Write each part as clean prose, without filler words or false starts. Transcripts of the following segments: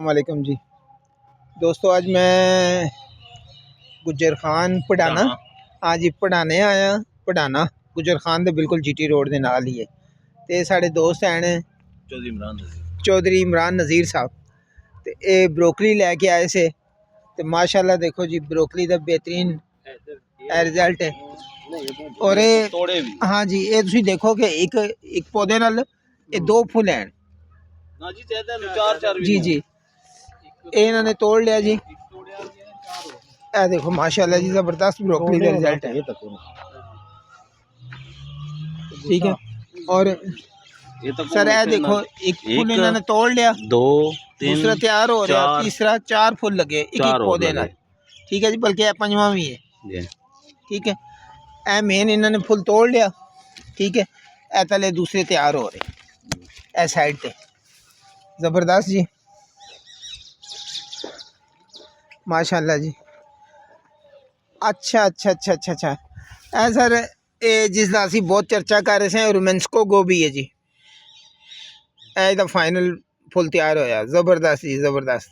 वालेकुम जी दोस्तों, आज मैं गुज्जर खान पढ़ाना आज पढ़ाने आया। पढ़ाना गुज्जर खान दे बिल्कुल जीटी रोड के नाल ही है। तो साढ़े दोस्त हैं चौधरी इमरान नज़ीर साहब, तो ये ब्रोकली लैके आए से। तो माशाल्लाह देखो जी, ब्रोकली का बेहतरीन रिजल्ट है। और हाँ जी, ये तुसीं देखो कि एक पौधे नाल ये दो फुल हैं जी जी। ये इन्होंने तोड़ लिया जी। ए देखो माशाल्लाह जी, जबरदस्त ब्रोकली का रिजल्ट है। ठीक है। और सर ए देखो, एक फुल इन्होंने तोड़ लिया, दो दूसरा तैयार हो रहा, तीसरा चार फुल लगे एक पौधे नाल। ठीक है जी, बल्कि ए पंजवां भी है। ठीक है, ए मेन इन्होंने फुल तोड़ लिया। ठीक है, ए तले दूसरे तैयार हो रहे, ए साइड पे जबरदस्त जी माशाल्लाह जी। अच्छा अच्छा अच्छा अच्छा अच्छा ए सर, ये जिसका असी बहुत चर्चा कर रहे हैं रोमेंस्को गोभी है जी। ए फाइनल फुल तैयार होया, जबरदस्त जी जबरदस्त।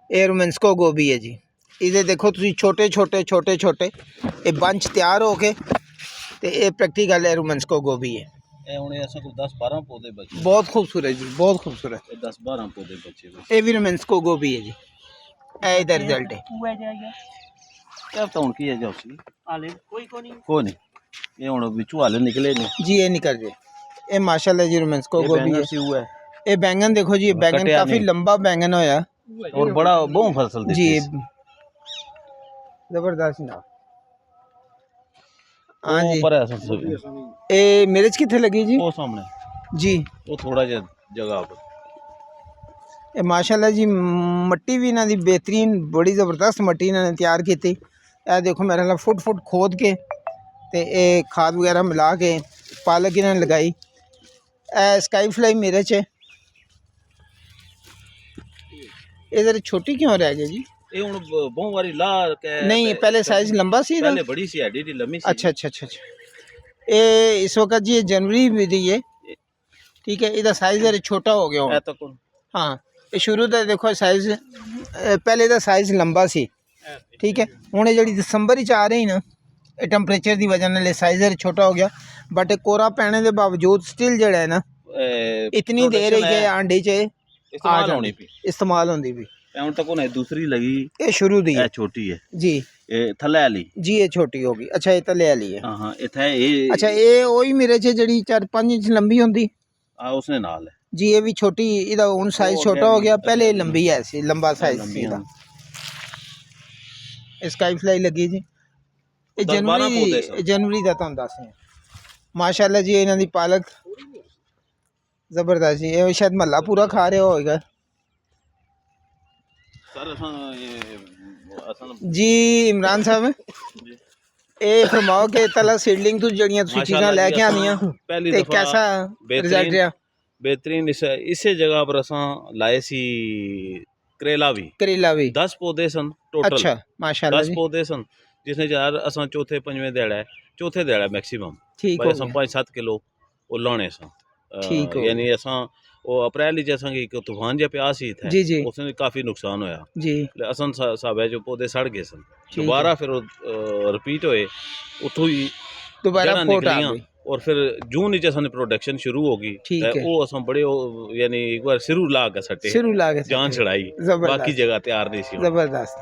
ये रोमेंस्को गोभी है जी। इधर देखो तुम, छोटे छोटे छोटे छोटे ये बंच तैयार हो के, ये प्रैक्टिकल है रोमेंस्को गोभी है। 10-12 पौधे बचे, बहुत खूबसूरत जी, बहुत खूबसूरत। 10-12 पौधे बचे, ये भी रोमेंस्को गोभी है जी। ए रिजल्ट है क्या तो उनकी है जो सी आले कोई नहीं ये हुन बिचू आले निकले नहीं जी। ये निकल गए, ये माशाल्लाह जी रोमेंस्को गोभी है। ये बैंगन देखो जी, बैंगन काफी लंबा बैंगन होया और बड़ा बहु फसल जी, जबरदस्त ना। हाँ जी, ऊपर है ये मिर्च किथे लगी जी? वो सामने जी, वो थोड़ा जा जगह पर। ये माशाल्लाह जी, मट्टी भी इन्हों की बेहतरीन, बड़ी ज़बरदस्त मट्टी इन्होंने तैयार की। यह देखो मेरे ख्याल फुट फुट खोद के ते ये खाद वगैरह मिला के पालक इन्होंने लगाई। स्काई फ्लाई मिर्च है। इधर छोटी क्यों रह गई जी? ये हुन बहुत बारी ला के नहीं, पहले साइज लंबा सी, पहले बड़ी सी हड्डी थी, लंबी सी। अच्छा अच्छा अच्छा अच्छा। ये इस वक्त जी जनवरी में दी है। ठीक है, इधर साइज छोटा हो गया तो हाँ। ये शुरू तो देखो साइज, पहले का साइज लंबा सी। ठीक है, हूँ जी दिसंबर ही आ रही ना, टैंपरेचर की वजह से साइज छोटा हो गया। बट कोरा पैने के बावजूद स्टिल जड़ा है ना, इतनी देर है कि आंडे च इस्तेमाल होंदी भी। ਹੁਣ तक उन्हें दूसरी लगी, ये शुरू दी है, छोटी है जी। ये थल्ले वाली जी, ये छोटी होगी। अच्छा, ये तले वाली है। हां इथे ये अच्छा, ये वही मिर्च है जी 4-5 इंच लंबी होंदी। हां उसने नाल है जी। ये भी छोटी, इदा हुन साइज छोटा हो गया, पहले लंबी है सी, लंबा साइज सी दा। स्काई फ्लाई लगी जी, ये जनवरी दा तुहानू दस है। माशाल्लाह जी, इन्हां दी पालक जबरदस्त जी। ये शायद महल्ला पूरा खा रहा होगा जी। इमरान साहब, ये फरमाओ कि तला सीडलिंग तो जड़ियां तुसीं चीज़ां लेके आंदियां, ते कैसा रिजल्ट रहा? बेहतरीन। इसे जगह पर असा लाए सी करेला भी 10 पौधे सन टोटल। अच्छा, माशाल्लाह 10 पौधे सन, जिसने यार असा चौथे पंजवें दिहाड़ा मैक्सिमम ठीक हो गया। 5-7 किलो वो लाने सन। ठीक हो यानी असा वो अप्रैल जैसा कि एक तूफान जहा प्या सी थे, जी जी उसने काफ़ी नुकसान होया जी। असन साहब जो पौधे सड़ गए सन। दोबारा फिर रिपीट होए, उतों ही दोबारा निकलियां और फिर जून च असन प्रोडक्शन शुरू होगी। वो असन बड़े यानी एक बार सिरू ला के सटे जान छड़ाई, बाकी जगह तैयार नहीं सी। जबरदस्त।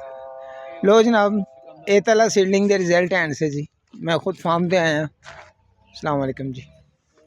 लो जनाब, ए तला सीडलिंग के रिजल्ट हैं से जी। मैं खुद फार्म पे आया। अस्सलाम वालेकुम जी।